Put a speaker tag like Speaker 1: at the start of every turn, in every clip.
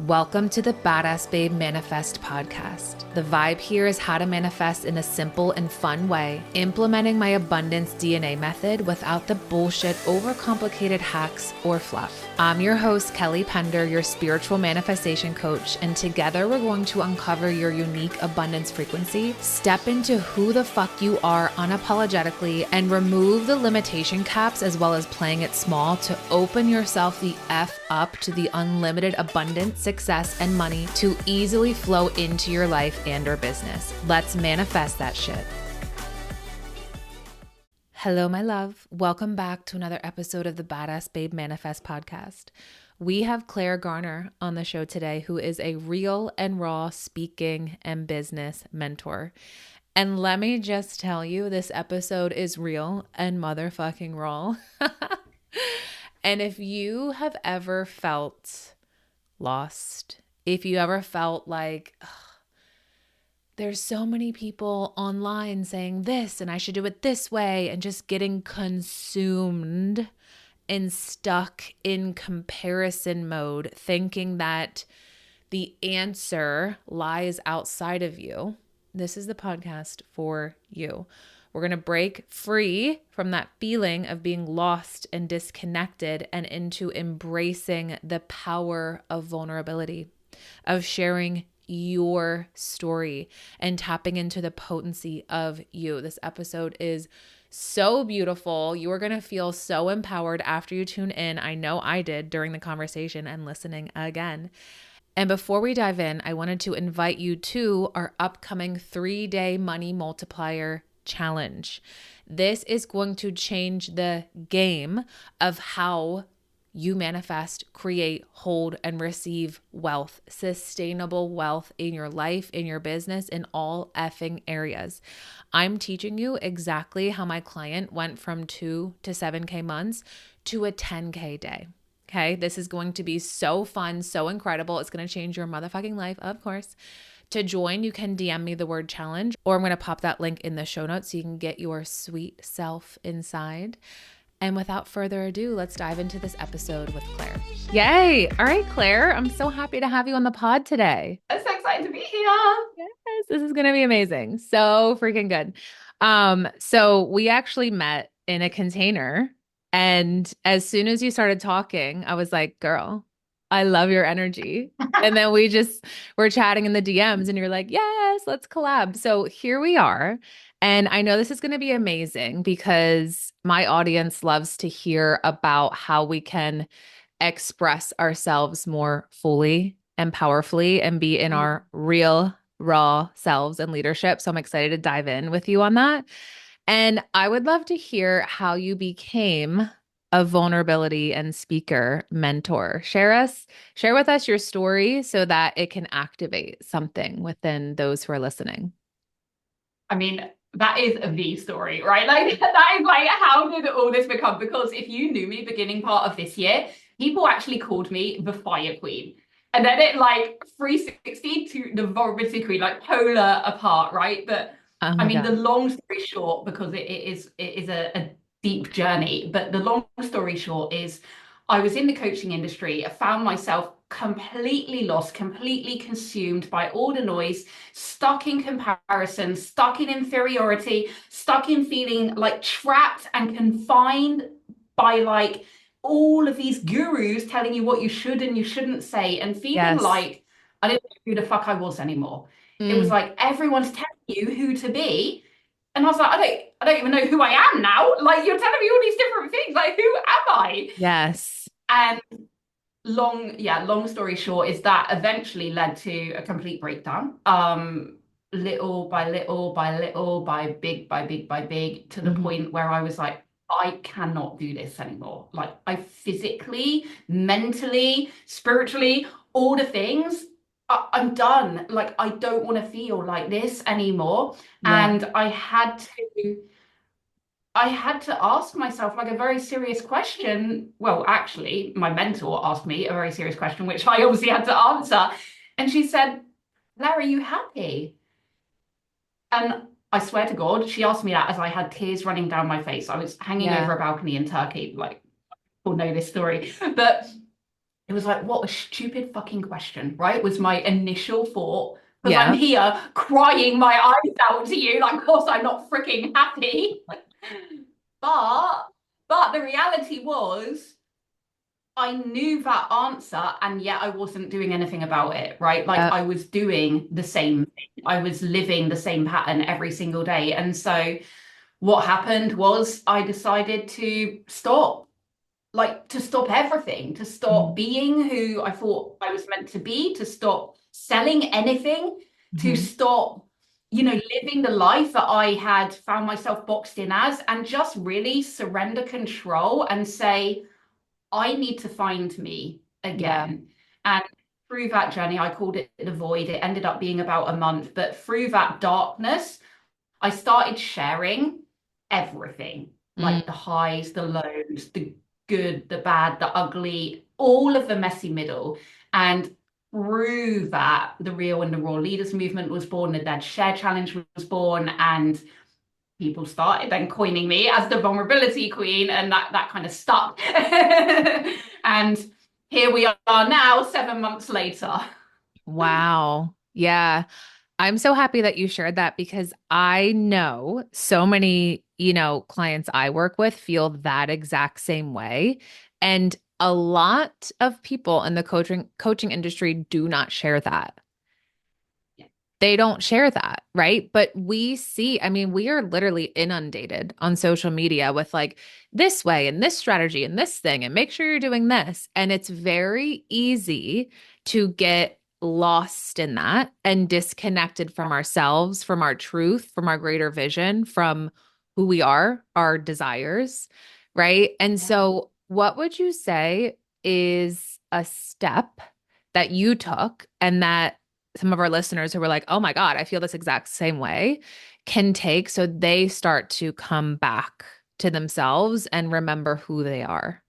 Speaker 1: Welcome to the Badass Babe Manifest podcast. The vibe here is how to manifest in a simple and fun way, implementing my abundance DNA method without the bullshit, overcomplicated hacks or fluff. I'm your host, Kelly Pender, your spiritual manifestation coach, and together we're going to uncover your unique abundance frequency, step into who the fuck you are unapologetically, and remove the limitation caps as well as playing it small to open yourself the F up to the unlimited abundance, success, and money to easily flow into your life and or business. Let's manifest that shit. Hello, my love. Welcome back to another episode of the Badass Babe Manifest podcast. We have Clare Garner on the show today, who is a real and raw speaking and business mentor. And let me just tell you, this episode is real and motherfucking raw. And if you have ever felt lost, if you ever felt like, there's so many people online saying this and I should do it this way, and just getting consumed and stuck in comparison mode, thinking that the answer lies outside of you, this is the podcast for you. We're going to break free from that feeling of being lost and disconnected and into embracing the power of vulnerability, of sharing your story and tapping into the potency of you. This episode is so beautiful. You are going to feel so empowered after you tune in. I know I did during the conversation and listening again. And before we dive in, I wanted to invite you to our upcoming 3-day money multiplier challenge. This is going to change the game of how you manifest, create, hold, and receive wealth, sustainable wealth in your life, in your business, in all effing areas. I'm teaching you exactly how my client went from 2 to 7K months to a 10K day. Okay, this is going to be so fun, so incredible. It's going to change your motherfucking life, of course. To join, you can DM me the word challenge, or I'm going to pop that link in the show notes so you can get your sweet self inside. And without further ado, let's dive into this episode with Clare. Yay. All right, Clare, I'm so happy to have you on the pod today.
Speaker 2: I'm so excited to be here.
Speaker 1: Yes, this is going to be amazing. So freaking good. So we actually met in a container, and as soon as you started talking, I was like, girl, I love your energy. And then we just were chatting in the DMs and you're like, yes, let's collab. So here we are. And I know this is going to be amazing because my audience loves to hear about how we can express ourselves more fully and powerfully and be in our real, raw selves and leadership. So I'm excited to dive in with you on that. And I would love to hear how you became a vulnerability and speaker mentor. Share with us your story so that it can activate something within those who are listening.
Speaker 2: I mean, that is the story, right? Like that is like, how did all this become? Because if you knew me beginning part of this year, people actually called me the Fire Queen. And then it like 360 to the Vulnerability Queen, like polar apart, right? But
Speaker 1: Oh
Speaker 2: I
Speaker 1: my
Speaker 2: mean, the
Speaker 1: God.
Speaker 2: long story short, because it is a deep journey, but the long story short is I was in the coaching industry. I found myself completely lost, completely consumed by all the noise, stuck in comparison, stuck in inferiority, stuck in feeling like trapped and confined by like all of these gurus telling you what you should and you shouldn't say, and feeling
Speaker 1: Yes.
Speaker 2: like I didn't know who the fuck I was anymore. It was
Speaker 1: Mm,
Speaker 2: like everyone's telling you who to be. And I was like, I don't even know who I am now. Like, you're telling me all these different things. Like, who am I?
Speaker 1: yes.
Speaker 2: And long story short is that eventually led to a complete breakdown. Little by little by little, by big by big by big, to the
Speaker 1: Mhm.
Speaker 2: point where I was like, I cannot do this anymore. Like, I physically, mentally, spiritually, all the things, I'm done. Like, I don't want to feel like this anymore.
Speaker 1: Yeah.
Speaker 2: And I had to ask myself like a very serious question. Well, actually, my mentor asked me a very serious question, which I obviously had to answer. And she said, Larry, are you happy? And I swear to God, she asked me that as I had tears running down my face. I was hanging over
Speaker 1: Yeah.
Speaker 2: a balcony in Turkey, like, people know this story. But It was like, what a stupid fucking question, right? Was my initial thought. Because I'm
Speaker 1: Yeah.
Speaker 2: here crying my eyes out to you. Like, of course, I'm not freaking happy. But the reality was I knew that answer and yet I wasn't doing anything about it, right? Like
Speaker 1: Yep.
Speaker 2: I was doing the same thing. I was living the same pattern every single day. And so what happened was I decided to stop, like to stop everything, to stop
Speaker 1: Mhm.
Speaker 2: being who I thought I was meant to be, to stop selling anything, to
Speaker 1: Mhm.
Speaker 2: stop, living the life that I had found myself boxed in as, and just really surrender control and say, I need to find me
Speaker 1: Yeah.
Speaker 2: again. And through that journey, I called it the void. It ended up being about a month, but through that darkness, I started sharing everything,
Speaker 1: Mm.
Speaker 2: like the highs, the lows, the good, the bad, the ugly, all of the messy middle. And through that, the Real and the Raw Leaders movement was born, the Dead Share Challenge was born, and people started then coining me as the vulnerability queen, and that kind of stuck. And here we are now, 7 months later.
Speaker 1: Wow. Yeah. I'm so happy that you shared that because I know so many, clients I work with feel that exact same way. And a lot of people in the coaching industry do not share that. They don't share that, right? But we see, I mean, we are literally inundated on social media with like this way and this strategy and this thing, and make sure you're doing this. And it's very easy to get lost in that and disconnected from ourselves, from our truth, from our greater vision, from who we are, our desires, right? And
Speaker 2: Yeah.
Speaker 1: so, what would you say is a step that you took and that some of our listeners who were like, oh my God, I feel this exact same way, can take so they start to come back to themselves and remember who they are?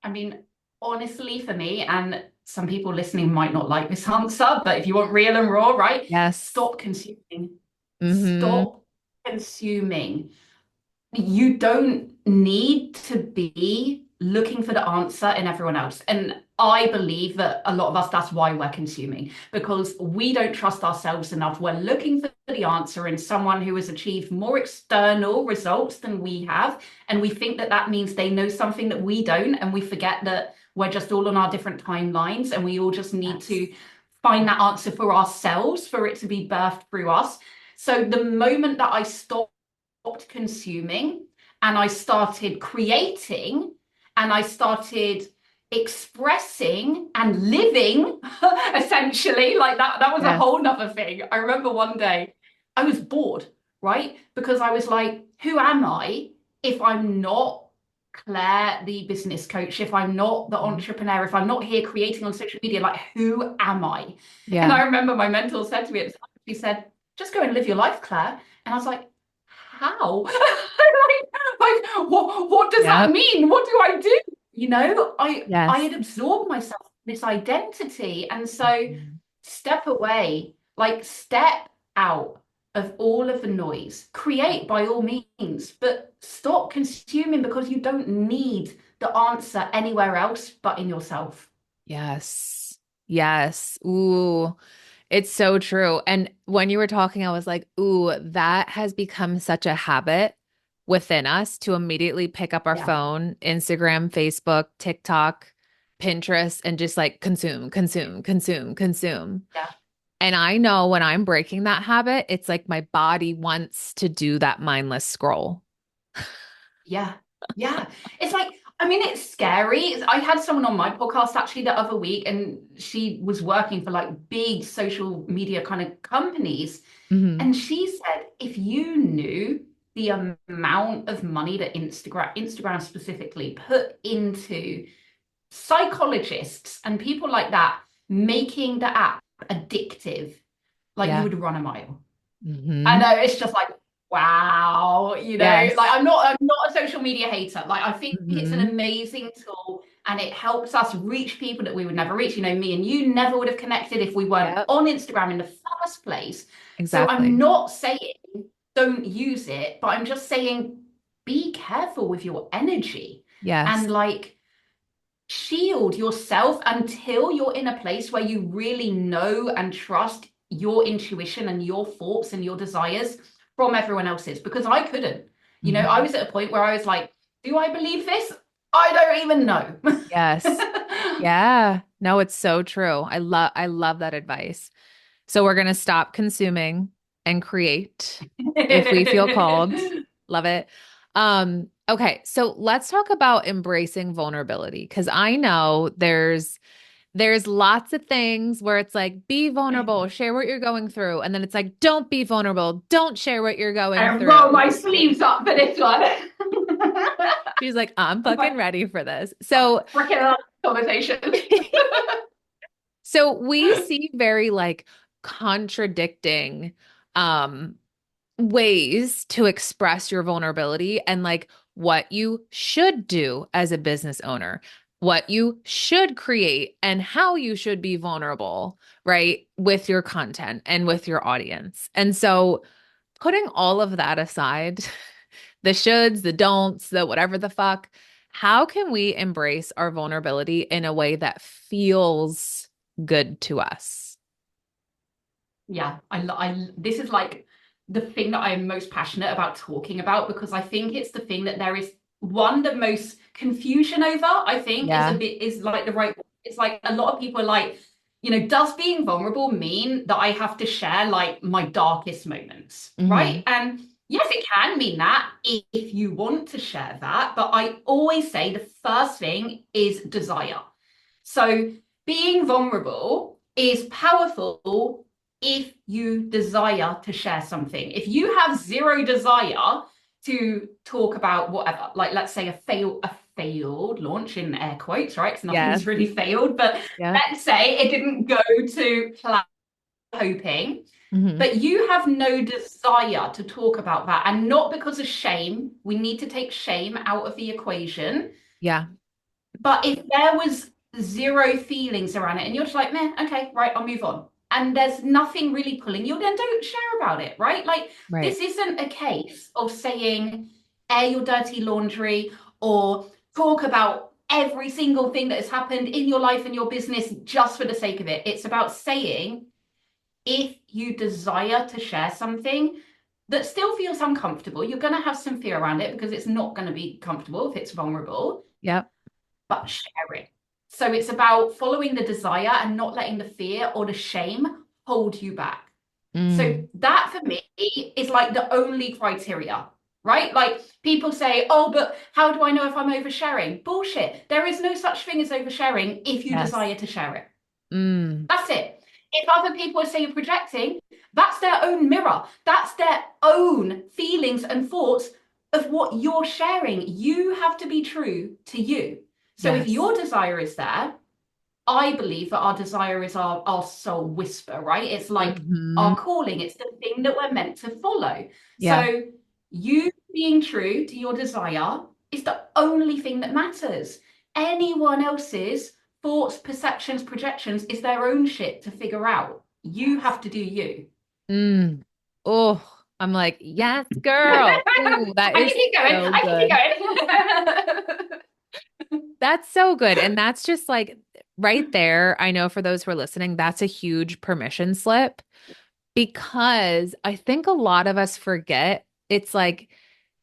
Speaker 2: I mean, honestly, for me, and some people listening might not like this answer, but if you want real and raw, right?
Speaker 1: Yes.
Speaker 2: Stop consuming.
Speaker 1: Mm-hmm.
Speaker 2: Stop consuming. You don't need to be looking for the answer in everyone else. And I believe that a lot of us, that's why we're consuming, because we don't trust ourselves enough. We're looking for the answer in someone who has achieved more external results than we have. And we think that that means they know something that we don't. And we forget that we're just all on our different timelines and we all just need
Speaker 1: Yes.
Speaker 2: to find that answer for ourselves, for it to be birthed through us. So the moment that I stopped consuming and I started creating and I started expressing and living essentially, like that was a
Speaker 1: Yes.
Speaker 2: whole nother thing. I remember one day I was bored, right? Because I was like, who am I if I'm not Claire, the business coach, if I'm not the
Speaker 1: Mhm.
Speaker 2: entrepreneur, if I'm not here creating on social media, like who am I? And
Speaker 1: Yeah.
Speaker 2: I remember my mentor said to me at the time, she said, just go and live your life, Claire. And I was like, how? What does that
Speaker 1: Yep.
Speaker 2: mean? What do I do? I
Speaker 1: Yes.
Speaker 2: had absorbed myself in this identity. And so
Speaker 1: Mhm.
Speaker 2: step away, like step out of all of the noise. Create by all means, but stop consuming because you don't need the answer anywhere else but in yourself.
Speaker 1: Yes. Yes. Ooh. It's so true. And when you were talking, I was like, ooh, that has become such a habit within us to immediately pick up our
Speaker 2: Yeah.
Speaker 1: phone, Instagram, Facebook, TikTok, Pinterest, and just like consume, consume, consume, consume.
Speaker 2: Yeah.
Speaker 1: And I know when I'm breaking that habit, it's like my body wants to do that mindless scroll.
Speaker 2: Yeah. Yeah. It's like, I mean, it's scary. I had someone on my podcast actually the other week, and she was working for like big social media kind of companies.
Speaker 1: Hmm.
Speaker 2: And she said, if you knew the amount of money that Instagram specifically put into psychologists and people like that, making the app addictive, like you
Speaker 1: Yeah.
Speaker 2: would run a mile. I
Speaker 1: Hmm.
Speaker 2: know it's just like, wow, like
Speaker 1: Yes.
Speaker 2: I'm not a social media hater. Like I think it's an
Speaker 1: Hmm.
Speaker 2: amazing tool and it helps us reach people that we would never reach. Me and you never would have connected if we weren't
Speaker 1: Yep.
Speaker 2: on Instagram in the first place. So I'm
Speaker 1: Exactly.
Speaker 2: not saying don't use it, but I'm just saying be careful with your energy.
Speaker 1: Yes.
Speaker 2: And like shield yourself until you're in a place where you really know and trust your intuition and your thoughts and your desires from everyone else's, because I couldn't. I
Speaker 1: Mhm.
Speaker 2: was at a point where I was like, do I believe this? I don't even know.
Speaker 1: Yes. Yeah. No, it's so true. I love that advice. So we're going to stop consuming and create if we feel called. Love it. Okay, so let's talk about embracing vulnerability because I know there's lots of things where it's like be vulnerable, share what you're going through, and then it's like don't be vulnerable, don't share what you're going
Speaker 2: I roll
Speaker 1: through.
Speaker 2: my sleeves up for this one.
Speaker 1: She's like, I'm
Speaker 2: My
Speaker 1: fucking ready for this. So
Speaker 2: freaking conversation.
Speaker 1: so we see very like contradicting um ways to express your vulnerability and like what you should do as a business owner, what you should create, and how you should be vulnerable, right? With your content and with your audience. And so, putting all of that aside, the shoulds, the don'ts, the whatever the fuck, how can we embrace our vulnerability in a way that feels good to us?
Speaker 2: Yeah, this is like the thing that I am most passionate about talking about, because I think it's the thing that there is one the most confusion over. I think
Speaker 1: Yeah.
Speaker 2: is like the right. It's like a lot of people are like, does being vulnerable mean that I have to share like my darkest moments, right?
Speaker 1: Hmm.
Speaker 2: And yes, it can mean that if you want to share that, but I always say the first thing is desire. So being vulnerable is powerful if you desire to share something. If you have zero desire to talk about whatever, like let's say a failed launch in air quotes, right? Because
Speaker 1: Yes.
Speaker 2: nothing's really failed, but
Speaker 1: Yeah.
Speaker 2: let's say it didn't go to plan hoping,
Speaker 1: Hmm.
Speaker 2: but you have no desire to talk about that. And not because of shame. We need to take shame out of the equation.
Speaker 1: Yeah.
Speaker 2: But if there was zero feelings around it and you're just like, meh, okay, right, I'll move on. And there's nothing really pulling you, then don't share about it, right? Like,
Speaker 1: Right.
Speaker 2: this isn't a case of saying, air your dirty laundry or talk about every single thing that has happened in your life and your business just for the sake of it. It's about saying, if you desire to share something that still feels uncomfortable, you're going to have some fear around it because it's not going to be comfortable if it's vulnerable,
Speaker 1: Yep.
Speaker 2: but share it. So it's about following the desire and not letting the fear or the shame hold you back. So
Speaker 1: Mm.
Speaker 2: that for me is like the only criteria, right? Like people say, oh, but how do I know if I'm oversharing? Bullshit. There is no such thing as oversharing if you
Speaker 1: Yes.
Speaker 2: desire to share it.
Speaker 1: Mm.
Speaker 2: That's it. If other people say you're projecting, that's their own mirror. That's their own feelings and thoughts of what you're sharing. You have to be true to you. So if
Speaker 1: Yes.
Speaker 2: your desire is there, I believe that our desire is our soul whisper, right? It's like
Speaker 1: Hmm.
Speaker 2: our calling, it's the thing that we're meant to follow.
Speaker 1: Yeah.
Speaker 2: So you being true to your desire is the only thing that matters. Anyone else's thoughts, perceptions, projections is their own shit to figure out. You
Speaker 1: Yes.
Speaker 2: have to do you.
Speaker 1: Mm. Oh, I'm like, yes, girl. Ooh, that
Speaker 2: I can
Speaker 1: is
Speaker 2: keep going.
Speaker 1: so good.
Speaker 2: I can keep going.
Speaker 1: That's so good. And that's just like right there. I know for those who are listening, that's a huge permission slip because I think a lot of us forget it's like,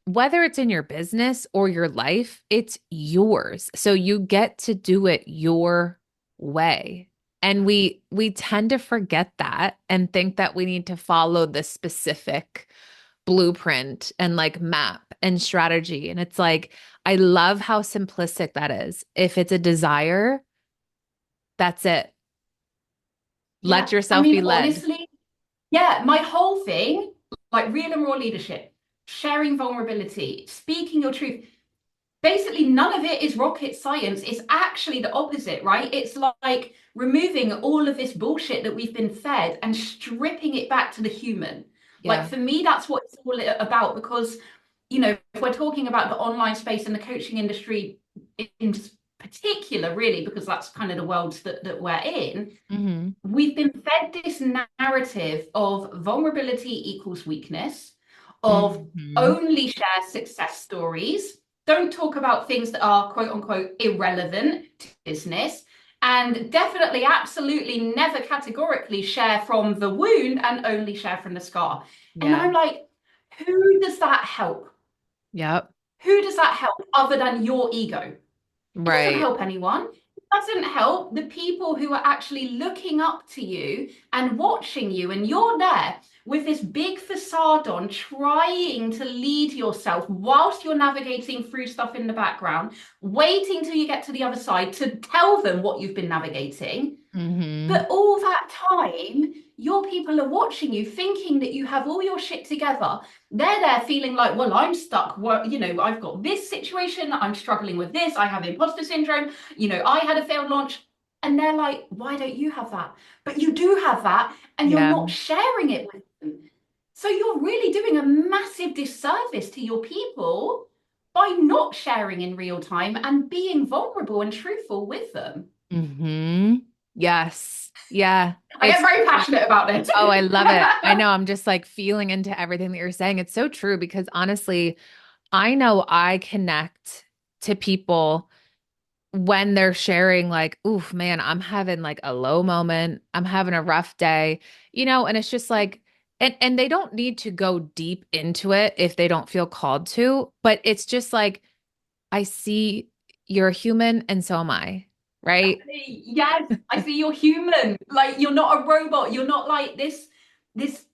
Speaker 1: whether it's in your business or your life, it's yours. So you get to do it your way. And we tend to forget that and think that we need to follow this specific blueprint and like map and strategy. And it's like, I love how simplistic that is. If it's a desire, that's it. Let
Speaker 2: Yeah. I
Speaker 1: yourself be
Speaker 2: mean,
Speaker 1: led.
Speaker 2: honestly, yeah, my whole thing, like real and raw leadership, sharing vulnerability, speaking your truth, basically none of it is rocket science. It's actually the opposite, right? It's like removing all of this bullshit that we've been fed and stripping it back to the human. Like
Speaker 1: Yeah.
Speaker 2: for me, that's what it's all about, because, if we're talking about the online space and the coaching industry in particular, really, because that's kind of the world that we're in,
Speaker 1: Hmm.
Speaker 2: we've been fed this narrative of vulnerability equals weakness, of
Speaker 1: Hmm.
Speaker 2: only share success stories. Don't talk about things that are quote unquote irrelevant to business. And definitely, absolutely never categorically share from the wound and only share from the scar. And
Speaker 1: Yeah.
Speaker 2: I'm like, who does that help?
Speaker 1: Yep.
Speaker 2: Who does that help other than your ego? It doesn't
Speaker 1: Right.
Speaker 2: help anyone. It doesn't help the people who are actually looking up to you and watching you, and you're there with this big facade on, trying to lead yourself whilst you're navigating through stuff in the background, waiting till you get to the other side to tell them what you've been navigating.
Speaker 1: Mm-hmm.
Speaker 2: But all that time, your people are watching you, thinking that you have all your shit together. They're there feeling like, well, I'm stuck. Well, I've got this situation. I'm struggling with this. I have imposter syndrome. I had a failed launch. And they're like, why don't you have that? But you do have that, and you're
Speaker 1: Yeah.
Speaker 2: not sharing it with them. So you're really doing a massive disservice to your people by not sharing in real time and being vulnerable and truthful with them.
Speaker 1: Mm-hmm. Yes. Yeah.
Speaker 2: I get
Speaker 1: It's
Speaker 2: very passionate about this.
Speaker 1: Oh, I love it. I know. I'm just like feeling into everything that you're saying. It's so true because honestly, I know I connect to people when they're sharing, like, oof, man, I'm having like a low moment. I'm having a rough day, and it's just like, and they don't need to go deep into it if they don't feel called to, but it's just like, I see you're a human and so am I, right?
Speaker 2: Yes, I see you're human. Like you're not a robot. You're not like this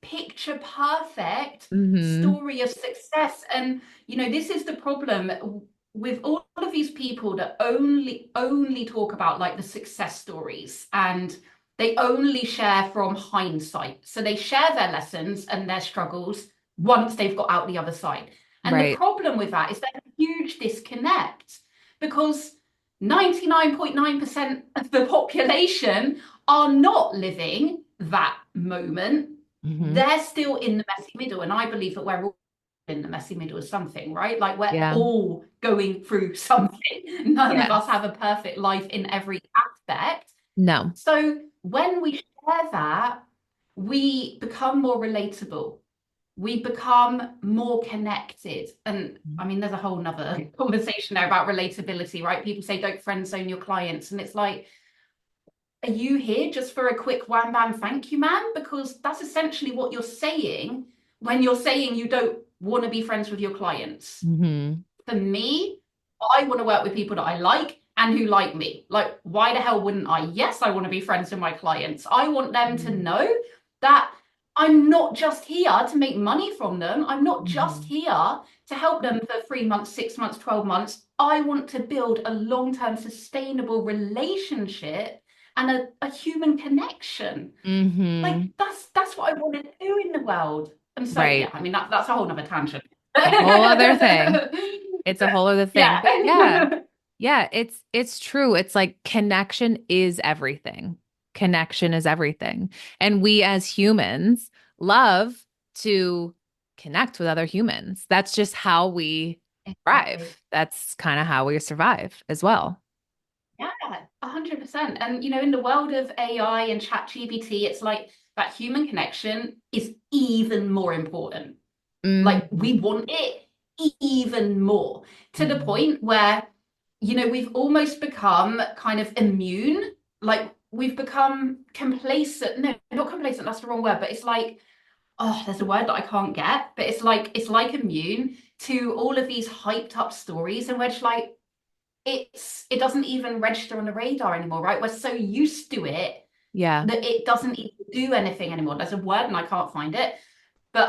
Speaker 2: picture perfect
Speaker 1: Mm-hmm.
Speaker 2: story of success. And this is the problem with all of these people that only talk about like the success stories, and they only share from hindsight. So they share their lessons and their struggles once they've got out the other side. And the
Speaker 1: Right.
Speaker 2: problem with that is there's a huge disconnect because 99.9% of the population are not living that moment.
Speaker 1: Mm-hmm.
Speaker 2: They're still in the messy middle. And I believe that we're all in the messy middle of something, right? Like we're
Speaker 1: Yeah.
Speaker 2: all going through something. None of
Speaker 1: Yes.
Speaker 2: us have a perfect life in every aspect.
Speaker 1: No.
Speaker 2: So when we share that, we become more relatable, we become more connected. And I mean, there's a whole nother conversation there about relatability, right? People say don't friend zone your clients. And it's like, are you here just for a quick wham bam thank you, man? Because that's essentially what you're saying when you're saying you don't want to be friends with your clients.
Speaker 1: Mm-hmm.
Speaker 2: For me, I want to work with people that I like and who like me. Like, why the hell wouldn't I? Yes, I want to be friends with my clients. I want them to know that I'm not just here to make money from them. I'm not just
Speaker 1: Mm-hmm.
Speaker 2: here to help them for 3 months, 6 months, 12 months. I want to build a long-term sustainable relationship and a human connection. Like
Speaker 1: Mm-hmm.
Speaker 2: that's what I want to do in the world. And so yeah,
Speaker 1: Right.
Speaker 2: I mean that's a whole nother tangent.
Speaker 1: A whole other thing. It's a whole other thing.
Speaker 2: Yeah.
Speaker 1: But yeah, yeah, it's true. It's like connection is everything. Connection is everything. And we as humans love to connect with other humans. That's just how we
Speaker 2: Exactly.
Speaker 1: thrive. That's kind of how we survive as well.
Speaker 2: Yeah, 100%. And in the world of AI and ChatGPT, it's like that human connection is even more important. Like
Speaker 1: Mm-hmm.
Speaker 2: we want it even more to the
Speaker 1: Mm-hmm.
Speaker 2: point where, we've almost become kind of immune. Like we've become complacent. No, not complacent, that's the wrong word, but it's like, oh, there's a word that I can't get, but it's like immune to all of these hyped up stories, and we're just like, it doesn't even register on the radar anymore, right? We're so used to it
Speaker 1: Yeah.
Speaker 2: that it doesn't even do anything anymore. There's a word and I can't find it. But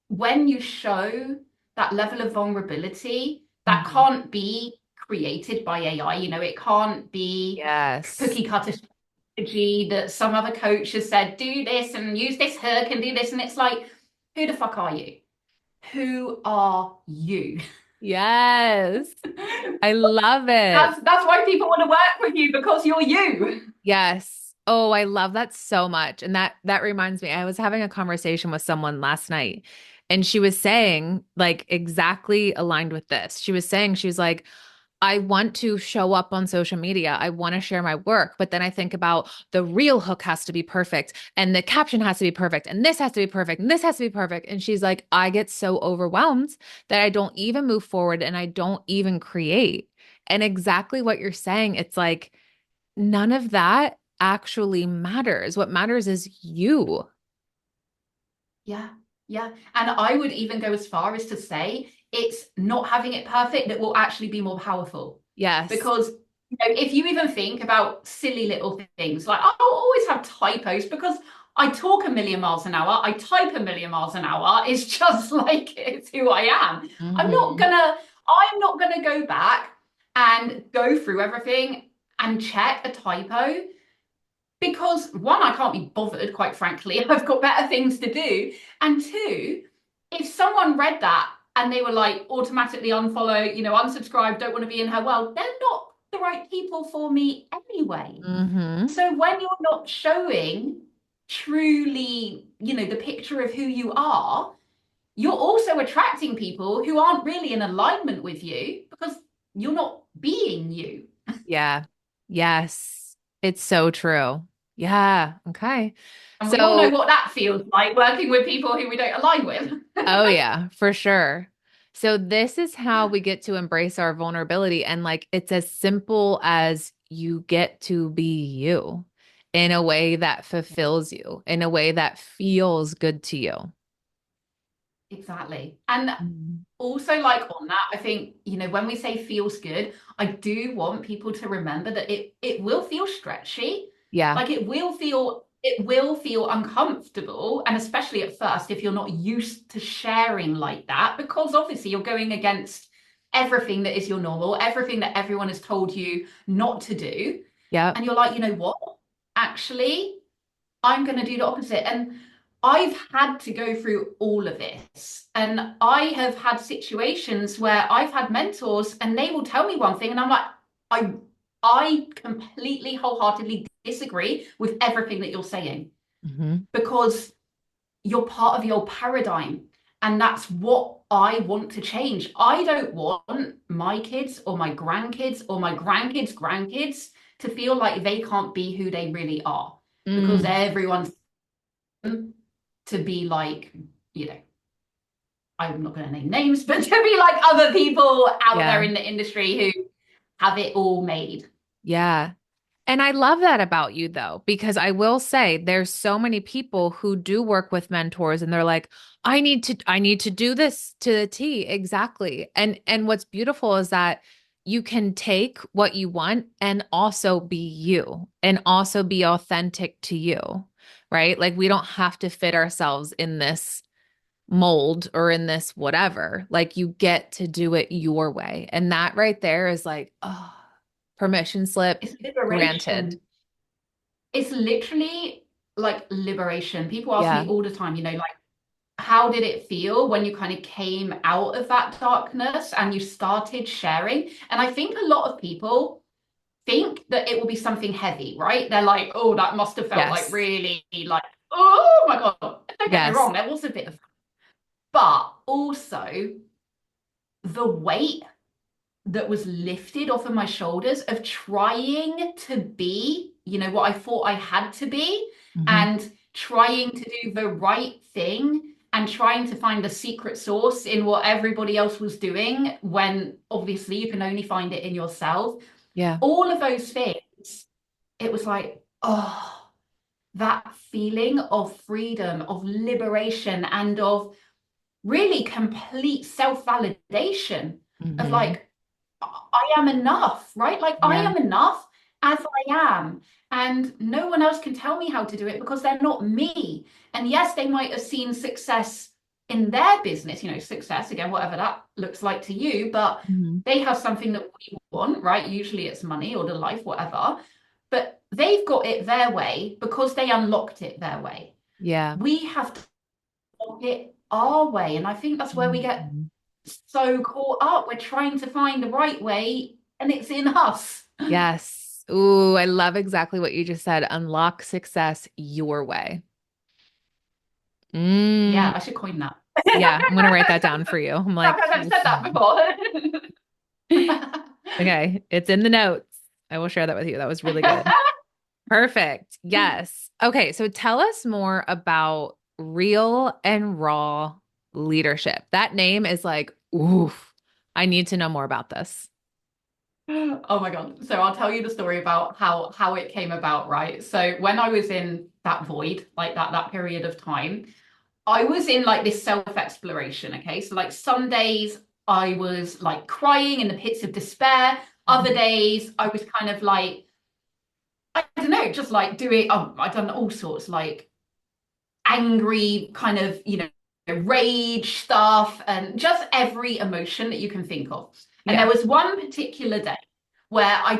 Speaker 2: when you show that level of vulnerability, that
Speaker 1: Mm-hmm.
Speaker 2: can't be created by AI. It can't be
Speaker 1: Yes.
Speaker 2: cookie cutter strategy that some other coach has said, do this and use this hook and do this. And it's like, who the fuck are you? Who are you?
Speaker 1: Yes. I love it.
Speaker 2: That's why people want to work with you, because you're you.
Speaker 1: Yes. Oh, I love that so much. And that reminds me, I was having a conversation with someone last night and she was saying like exactly aligned with this. She was saying she was like, I want to show up on social media. I want to share my work, but then I think about the reel hook has to be perfect and the caption has to be perfect and this has to be perfect and this has to be perfect. And she's like, I get so overwhelmed that I don't even move forward and I don't even create. And exactly what you're saying, it's like none of that actually matters. What matters is you.
Speaker 2: Yeah, yeah. And I would even go as far as to say it's not having it perfect that will actually be more powerful.
Speaker 1: Yes.
Speaker 2: Because if you even think about silly little things, like I'll always have typos because I talk a million miles an hour, I type a million miles an hour. It's just like it's who I am.
Speaker 1: Hmm.
Speaker 2: I'm not gonna go back and go through everything and check a typo because one, I can't be bothered, quite frankly. I've got better things to do. And two, if someone read that and they were like automatically unfollow, unsubscribe, don't want to be in her world, they're not the right people for me anyway.
Speaker 1: Hmm.
Speaker 2: So when you're not showing truly, the picture of who you are, you're also attracting people who aren't really in alignment with you because you're not being you.
Speaker 1: Yeah. Yes. It's so true. Yeah. Okay.
Speaker 2: And we all know
Speaker 1: So,
Speaker 2: what that feels like working with people who we don't align with.
Speaker 1: oh yeah, for sure. So this is how we get to embrace our vulnerability. And like it's as simple as you get to be you in a way that fulfills you, in a way that feels good to you.
Speaker 2: Exactly. And
Speaker 1: Mhm.
Speaker 2: also, like on that, I think, when we say feels good, I do want people to remember that it will feel stretchy.
Speaker 1: Yeah.
Speaker 2: Like it will feel uncomfortable. And especially at first, if you're not used to sharing like that, because obviously you're going against everything that is your normal, everything that everyone has told you not to do.
Speaker 1: Yep.
Speaker 2: And you're like, you know what? Actually, I'm going to do the opposite. And I've had to go through all of this. And I have had situations where I've had mentors and they will tell me one thing and I'm like, I I completely wholeheartedly disagree with everything that you're saying
Speaker 1: Hmm.
Speaker 2: because you're part of your paradigm. And that's what I want to change. I don't want my kids or my grandkids or my grandkids' to feel like they can't be who they really are because
Speaker 1: Mm,
Speaker 2: everyone's to be like, you know, I'm not going to name names, but to be like other people out there
Speaker 1: yeah.
Speaker 2: in the industry who have it all made.
Speaker 1: Yeah. And I love that about you though, because I will say there's so many people who do work with mentors and they're like, I need to do this to the T. Exactly. And what's beautiful is that you can take what you want and also be you and also be authentic to you, right? Like we don't have to fit ourselves in this mold or in this whatever. Like you get to do it your way. And that right there is like, oh, permission slip
Speaker 2: It's
Speaker 1: granted.
Speaker 2: liberation. It's literally like liberation. People ask me
Speaker 1: Yeah.
Speaker 2: all the time, like, how did it feel when you kind of came out of that darkness and you started sharing? And I think a lot of people think that it will be something heavy, right? They're like, oh, that must have felt like
Speaker 1: Yes.
Speaker 2: really like, oh my God. Don't get me
Speaker 1: Yes.
Speaker 2: wrong, there was a bit of, but also the weight that was lifted off of my shoulders of trying to be, what I thought I had to be,
Speaker 1: Hmm.
Speaker 2: and trying to do the right thing and trying to find the secret sauce in what everybody else was doing when obviously you can only find it in yourself.
Speaker 1: Yeah.
Speaker 2: All of those things, it was like, oh, that feeling of freedom, of liberation, and of really complete self-validation of
Speaker 1: Hmm.
Speaker 2: like, I am enough, right? Like I
Speaker 1: Yeah.
Speaker 2: am enough as I am. And no one else can tell me how to do it because they're not me. And yes, they might have seen success in their business, success again, whatever that looks like to you, but
Speaker 1: Hmm.
Speaker 2: they have something that we want, right? Usually it's money or the life, whatever. But they've got it their way because they unlocked it their way.
Speaker 1: Yeah.
Speaker 2: We have to unlock it our way. And I think that's where we get
Speaker 1: Mhm.
Speaker 2: so caught up. We're trying to find the right way, and it's in us.
Speaker 1: Yes. Ooh, I love exactly what you just said. Unlock success your way.
Speaker 2: Yeah,
Speaker 1: Mm,
Speaker 2: I should coin that.
Speaker 1: yeah, I'm gonna write that down for you. I'm like,
Speaker 2: I've never said that before.
Speaker 1: Okay. It's in the notes. I will share that with you. That was really good. Perfect. Yes. Okay. So tell us more about real and raw leadership. That name is like, oof. I need to know more about this.
Speaker 2: Oh my God. So I'll tell you the story about how it came about, right? So when I was in that void, like that period of time, I was in like this self-exploration, okay? So like some days I was like crying in the pits of despair. Other
Speaker 1: Mhm.
Speaker 2: days I was kind of like, I don't know, just like doing, I've done all sorts, like angry kind of, rage stuff and just every emotion that you can think of. And there
Speaker 1: Yeah.
Speaker 2: was one particular day where I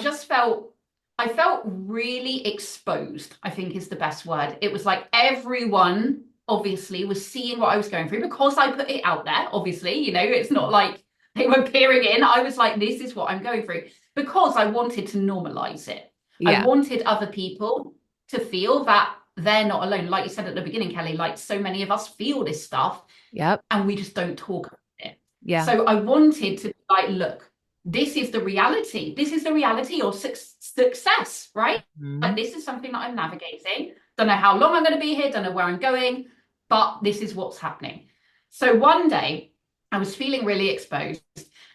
Speaker 2: felt really exposed, I think is the best word. It was like everyone obviously was seeing what I was going through because I put it out there, obviously, it's not like they were peering in. I was like, this is what I'm going through because I wanted to normalize it. I
Speaker 1: Yeah.
Speaker 2: wanted other people to feel that they're not alone. Like you said at the beginning, Kelly, like so many of us feel this stuff
Speaker 1: Yep.
Speaker 2: and we just don't talk about it.
Speaker 1: Yeah.
Speaker 2: So I wanted to be like, look, this is the reality. This is the reality of success, right? Like
Speaker 1: Mhm.
Speaker 2: this is something that I'm navigating. Don't know how long I'm going to be here, don't know where I'm going, but this is what's happening. So one day I was feeling really exposed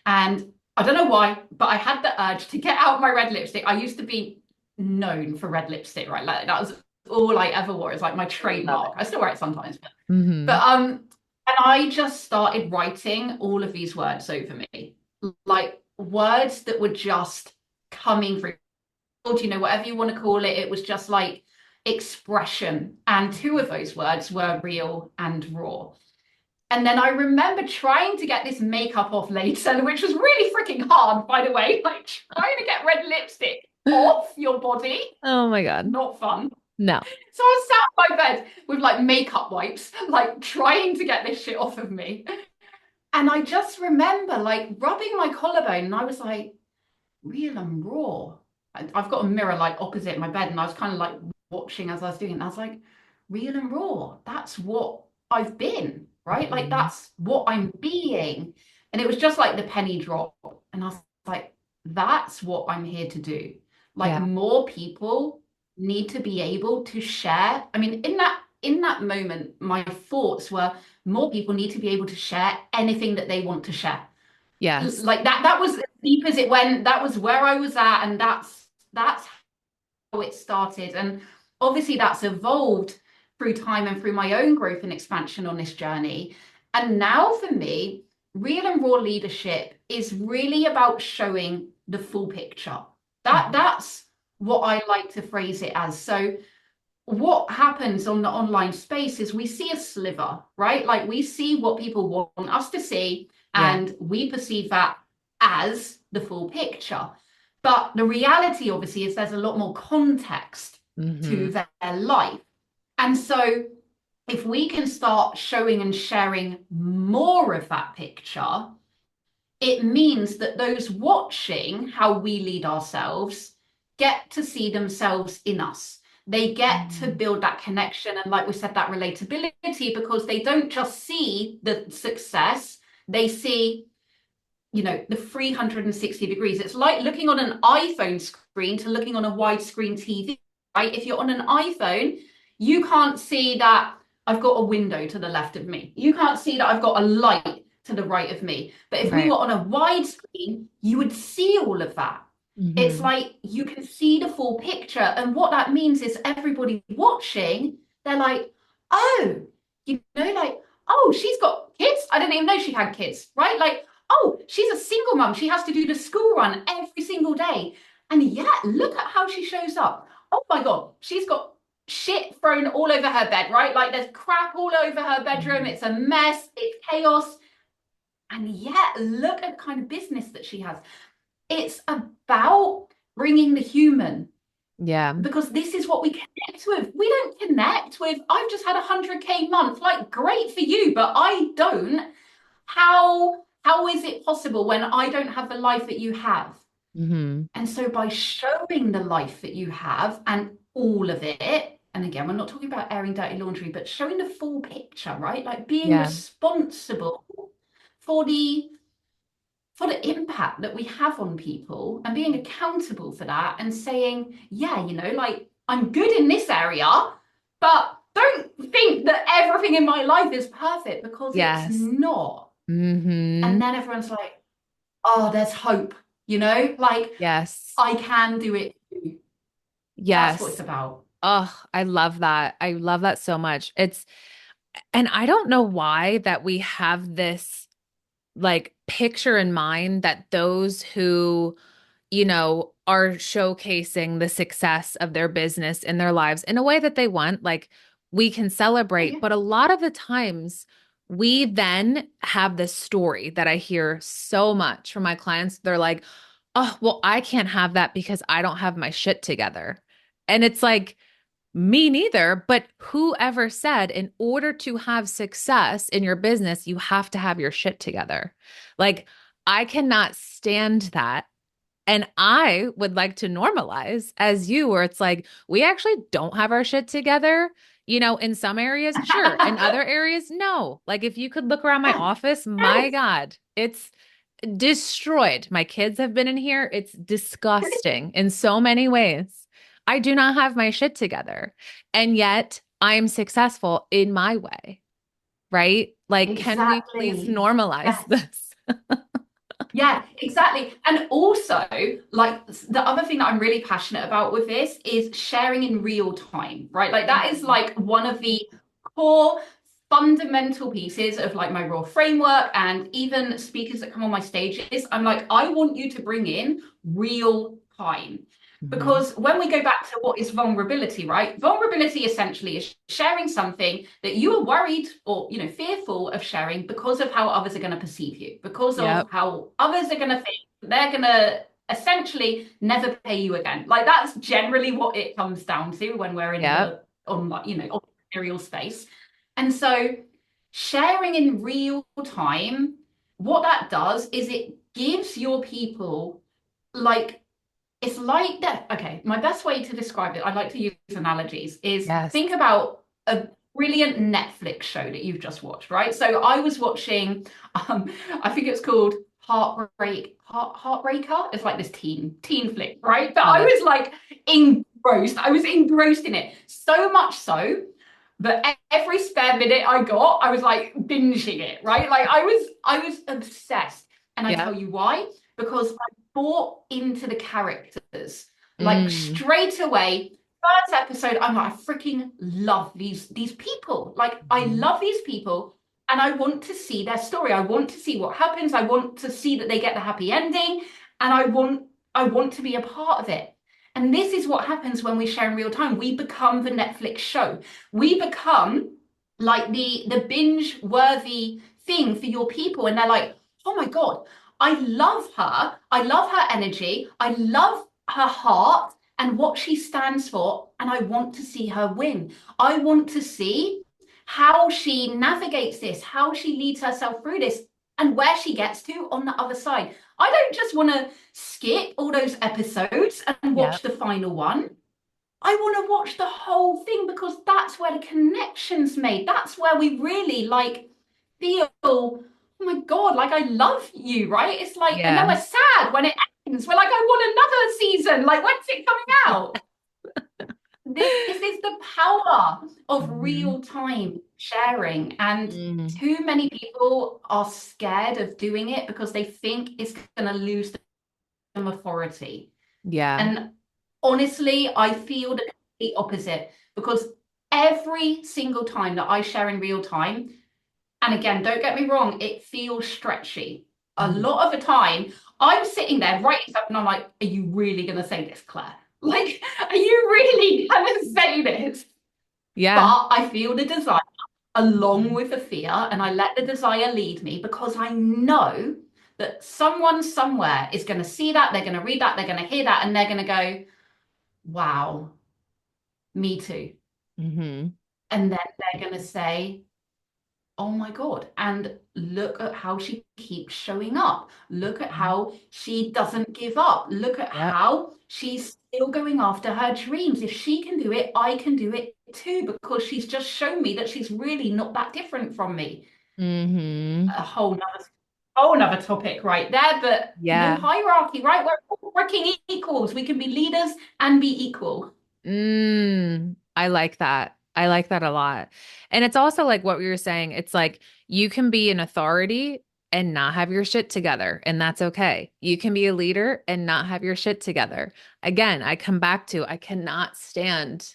Speaker 2: and I don't know why, but I had the urge to get out my red lipstick. I used to be known for red lipstick, right? Like that was all I ever wore. It's like my
Speaker 1: Love
Speaker 2: trademark.
Speaker 1: it.
Speaker 2: I still wear it sometimes, but
Speaker 1: Hmm.
Speaker 2: and I just started writing all of these words over me, like words that were just coming through. Whatever you want to call it, it was just like expression. And two of those words were real and raw. And then I remember trying to get this makeup off later, which was really freaking hard, by the way. Like trying to get red lipstick off your body,
Speaker 1: Oh my God.
Speaker 2: not fun.
Speaker 1: No.
Speaker 2: So I sat on my bed with like makeup wipes, like trying to get this shit off of me. And I just remember like rubbing my collarbone and I was like, real and raw. I've got a mirror like opposite my bed and I was kind of like watching as I was doing it. And I was like, real and raw. That's what I've been, right? Like
Speaker 1: Mhm.
Speaker 2: that's what I'm being. And it was just like the penny drop. And I was like, that's what I'm here to do. Like
Speaker 1: Yeah.
Speaker 2: more people need to be able to share. I mean, in that moment, my thoughts were more people need to be able to share anything that they want to share.
Speaker 1: Yes.
Speaker 2: Like that was as deep as it went. That was where I was at, and that's how it started. And obviously that's evolved through time and through my own growth and expansion on this journey. And now for me, real and raw leadership is really about showing the full picture.
Speaker 1: Mhm.
Speaker 2: That's what I like to phrase it as. So what happens on the online space is we see a sliver, right? Like we see what people want us to see,
Speaker 1: Yeah.
Speaker 2: and we perceive that as the full picture. But the reality, obviously, is there's a lot more context
Speaker 1: Hmm.
Speaker 2: to their life. And so, if we can start showing and sharing more of that picture, it means that those watching how we lead ourselves get to see themselves in us. They get to
Speaker 1: Mhm.
Speaker 2: build that connection. And like we said, that relatability, because they don't just see the success, they see, the 360 degrees. It's like looking on an iPhone screen to looking on a widescreen TV, right? If you're on an iPhone, you can't see that I've got a window to the left of me. You can't see that I've got a light to the right of me. But if we
Speaker 1: Right.
Speaker 2: were on a widescreen, you would see all of that. It's
Speaker 1: Hmm.
Speaker 2: like you can see the full picture. And what that means is everybody watching, they're like, oh, like, oh, she's got kids. I didn't even know she had kids, right? Like, oh, she's a single mum. She has to do the school run every single day. And yet, look at how she shows up. Oh my God, she's got shit thrown all over her bed, right? Like there's crap all over her bedroom.
Speaker 1: Hmm.
Speaker 2: It's a mess, it's chaos. And yet, look at the kind of business that she has. It's about bringing the human,
Speaker 1: Yeah.
Speaker 2: because this is what we connect with. We don't connect with, I've just had 100K month. Like, great for you, but I don't. How is it possible when I don't have the life that you have?
Speaker 1: Hmm.
Speaker 2: And so by showing the life that you have and all of it, and again, we're not talking about airing dirty laundry, but showing the full picture, right? Like being
Speaker 1: Yeah.
Speaker 2: responsible for the for the impact that we have on people and being accountable for that and saying, yeah, like I'm good in this area, but don't think that everything in my life is perfect because it's
Speaker 1: Yes.
Speaker 2: not. And
Speaker 1: Mm-hmm.
Speaker 2: then everyone's like, oh, there's hope, like
Speaker 1: Yes.
Speaker 2: I can do it too. That's what it's
Speaker 1: Yes.
Speaker 2: about.
Speaker 1: Oh, I love that. I love that so much. And I don't know why that we have this like picture in mind that those who, are showcasing the success of their business in their lives in a way that they want, like we can
Speaker 2: Oh,
Speaker 1: celebrate.
Speaker 2: yeah.
Speaker 1: But a lot of the times, we then have this story that I hear so much from my clients. They're like, oh, well, I can't have that because I don't have my shit together. And it's like, me neither, but whoever said in order to have success in your business, you have to have your shit together? Like, I cannot stand that. And I would like to normalize as you, where it's like, we actually don't have our shit together. In some areas, sure. In other areas, no. Like, if you could look around my office, my God, it's destroyed. My kids have been in here. It's disgusting in so many ways. I do not have my shit together. And yet I am successful in my way, right? Like, can we please
Speaker 2: Exactly.
Speaker 1: normalize
Speaker 2: Yes.
Speaker 1: this?
Speaker 2: Yeah, exactly. And also, like the other thing that I'm really passionate about with this is sharing in real time, right? Like that is
Speaker 1: Mhm.
Speaker 2: like one of the core fundamental pieces of like my raw framework and even speakers that come on my stages. I'm like, I want you to bring in real time.
Speaker 1: Mhm.
Speaker 2: Because when we go back to what is vulnerability, right? Vulnerability essentially is sharing something that you are worried or fearful of sharing because of how others are going to perceive you, because of
Speaker 1: Yep.
Speaker 2: how others are going to think they're going to essentially never pay you again. Like that's generally what it comes down to when we're in
Speaker 1: Yep.
Speaker 2: the on material space. And so sharing in real time, what that does is it gives your people like it's like that. Okay, my best way to describe it, I like to use analogies, is
Speaker 1: Yes.
Speaker 2: think about a brilliant Netflix show that you've just watched, right? So I was watching, I think it's called Heartbreaker. It's like this teen flick, right? But I
Speaker 1: Love it.
Speaker 2: was like engrossed. I was engrossed in it so much so that every spare minute I got, I was like binging it, right? Like I was obsessed, and I tell
Speaker 1: Yep.
Speaker 2: you why, because bought into the characters like
Speaker 1: Mm.
Speaker 2: straight away. First episode, I'm like, I freaking love these people. Like, I
Speaker 1: Mhm.
Speaker 2: love these people, and I want to see their story. I want to see what happens. I want to see that they get the happy ending, and I want to be a part of it. And this is what happens when we share in real time. We become the Netflix show. We become like the binge worthy thing for your people, and they're like, oh my god, I love her. I love her energy. I love her heart and what she stands for. And I want to see her win. I want to see how she navigates this, how she leads herself through this, and where she gets to on the other side. I don't just want to skip all those episodes and watch
Speaker 1: Yep.
Speaker 2: the final one. I want to watch the whole thing because that's where the connection's made. That's where we really like feel, oh my God, like I love you, right? It's like, and then
Speaker 1: Yeah.
Speaker 2: we're sad when it ends. We're like, I want another season. Like, when's it coming out? This is the power of
Speaker 1: Mhm.
Speaker 2: real time sharing. And
Speaker 1: Mm.
Speaker 2: too many people are scared of doing it because they think it's going to lose them authority.
Speaker 1: Yeah.
Speaker 2: And honestly, I feel the complete opposite because every single time that I share in real time, and again, don't get me wrong, it feels stretchy. A
Speaker 1: Mhm.
Speaker 2: lot of the time, I'm sitting there writing stuff and I'm like, are you really going to say this, Claire? Like, are you really going to say this?
Speaker 1: Yeah.
Speaker 2: But I feel the desire along
Speaker 1: Mhm.
Speaker 2: with the fear, and I let the desire lead me because I know that someone somewhere is going to see that, they're going to read that, they're going to hear that, and they're going to go, wow, me too.
Speaker 1: Mhm.
Speaker 2: And then they're going to say, oh my God. And look at how she keeps showing up. Look at
Speaker 1: Mhm.
Speaker 2: how she doesn't give up. Look at
Speaker 1: Yep.
Speaker 2: how she's still going after her dreams. If she can do it, I can do it too, because she's just shown me that she's really not that different from me.
Speaker 1: Mhm.
Speaker 2: A whole nother. whole another topic right there, but no
Speaker 1: Yeah.
Speaker 2: hierarchy, right? We're all working equals. We can be leaders and be equal.
Speaker 1: I like that. I like that a lot. And it's also like what we were saying. It's like you can be an authority and not have your shit together, and that's okay. You can be a leader and not have your shit together. Again, I come back to I cannot stand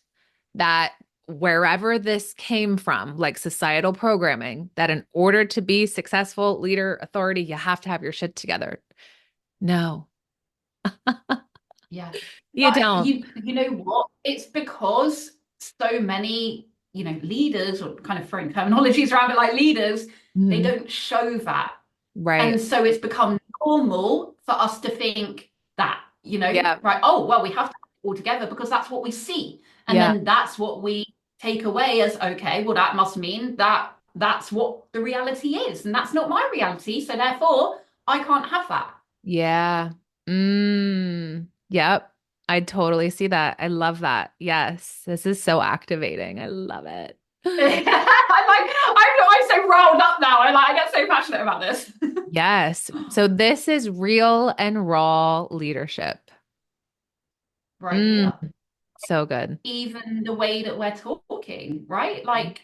Speaker 1: that wherever this came from, like societal programming, that in order to be successful leader, authority, you have to have your shit together. No,
Speaker 2: Yeah.
Speaker 1: you
Speaker 2: But
Speaker 1: don't.
Speaker 2: you know what? It's because so many, leaders or kind of throwing terminologies around, but like leaders, they
Speaker 1: Mhm.
Speaker 2: don't show that.
Speaker 1: Right.
Speaker 2: And so it's become normal for us to think that,
Speaker 1: Yeah.
Speaker 2: right, oh, well, we have to have it all together because that's what we see. And
Speaker 1: Yeah.
Speaker 2: then that's what we take away as, okay, well, that must mean that that's what the reality is. And that's not my reality. So therefore, I can't have that.
Speaker 1: Yeah. Yep. I totally see that. I love that. Yes. This is so activating. I love it.
Speaker 2: I'm so riled up now. I get so passionate about this.
Speaker 1: Yes. So this is real and raw leadership.
Speaker 2: Right
Speaker 1: Mm,
Speaker 2: here.
Speaker 1: so good.
Speaker 2: Even the way that we're talking, right? Like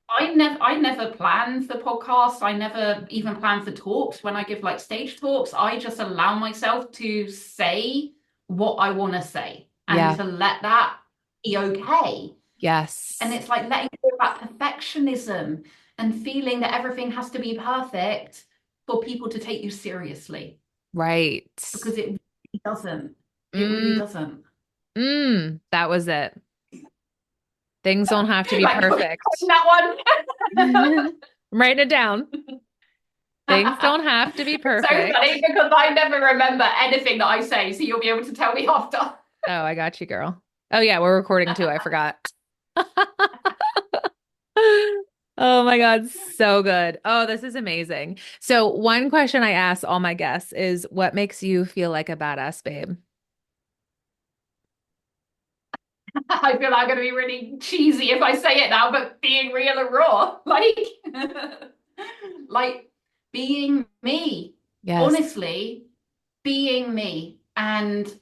Speaker 2: I never plan for podcasts. I never even plan for talks. When I give like stage talks, I just allow myself to say what I want to say and
Speaker 1: Yeah.
Speaker 2: to let that be okay. And
Speaker 1: Yes.
Speaker 2: it's like letting go of that perfectionism and feeling that everything has to be perfect for people to take you seriously
Speaker 1: Right.
Speaker 2: because it really doesn't. It really
Speaker 1: Mm,
Speaker 2: doesn't.
Speaker 1: that was it. Things don't have to be
Speaker 2: Like
Speaker 1: perfect.
Speaker 2: that one.
Speaker 1: I'm writing it down. Things don't have to be
Speaker 2: It's so funny
Speaker 1: perfect.
Speaker 2: because I never remember anything that I say, so you'll be able to tell me after.
Speaker 1: Oh, I got you, girl. Oh, yeah, we're recording too. I forgot. Oh my God, so good. Oh, this is amazing. So, one question I ask all my guests is what makes you feel like a badass babe?
Speaker 2: I feel like I'm going to be really cheesy if I say it now, but being real and raw, like being me,
Speaker 1: Yes.
Speaker 2: honestly, being me and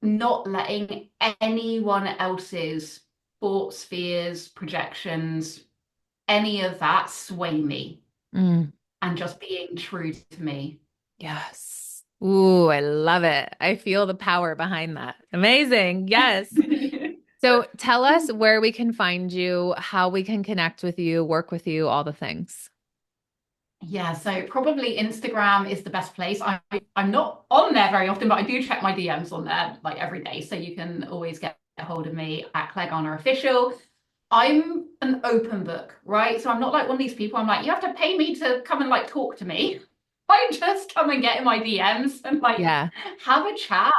Speaker 2: not letting anyone else's thoughts, fears, projections, any of that sway me
Speaker 1: Mm,
Speaker 2: and just being true to me.
Speaker 1: yes. Ooh, I love it. I feel the power behind that. Amazing. Yes. So, tell us where we can find you, how we can connect with you, work with you, all the things.
Speaker 2: Yeah, so probably Instagram is the best place. I'm not on there very often, but I do check my DMs on there like every day. So you can always get a hold of me at Clare Garner Official. I'm an open book, right? So I'm not like one of these people. I'm like, you have to pay me to come and like talk to me. I just come and get in my DMs and like
Speaker 1: Yeah.
Speaker 2: have a chat.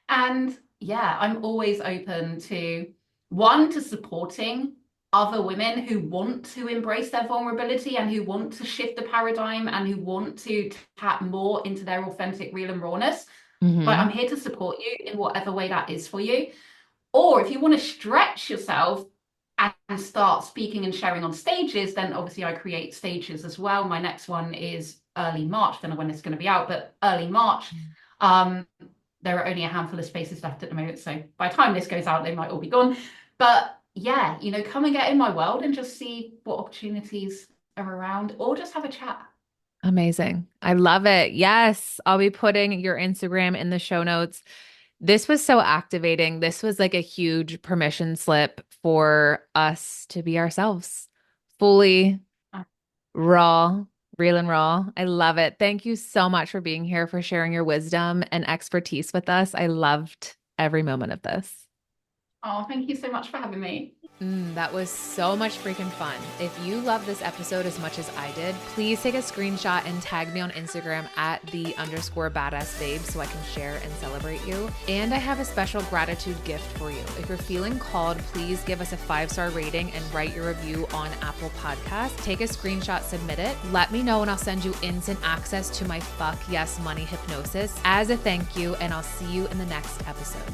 Speaker 2: And yeah, I'm always open to one, to supporting other women who want to embrace their vulnerability and who want to shift the paradigm and who want to tap more into their authentic, real, and rawness. Like,
Speaker 1: Hmm.
Speaker 2: I'm here to support you in whatever way that is for you. Or if you want to stretch yourself and start speaking and sharing on stages, then obviously I create stages as well. My next one is early March. Don't know when it's going to be out, but early March. Um, there are only a handful of spaces left at the moment. So by the time this goes out, they might all be gone. But yeah, come and get in my world and just see what opportunities are around or just have a chat.
Speaker 1: Amazing. I love it. Yes. I'll be putting your Instagram in the show notes. This was so activating. This was like a huge permission slip for us to be ourselves, fully raw, real and raw. I love it. Thank you so much for being here, for sharing your wisdom and expertise with us. I loved every moment of this.
Speaker 2: Oh, thank you so much for having me.
Speaker 1: That was so much freaking fun. If you love this episode as much as I did, please take a screenshot and tag me on Instagram at @the_badass babe so I can share and celebrate you. And I have a special gratitude gift for you. If you're feeling called, please give us a 5-star rating and write your review on Apple Podcasts. Take a screenshot, submit it. Let me know and I'll send you instant access to my Fuck Yes Money hypnosis as a thank you. And I'll see you in the next episode.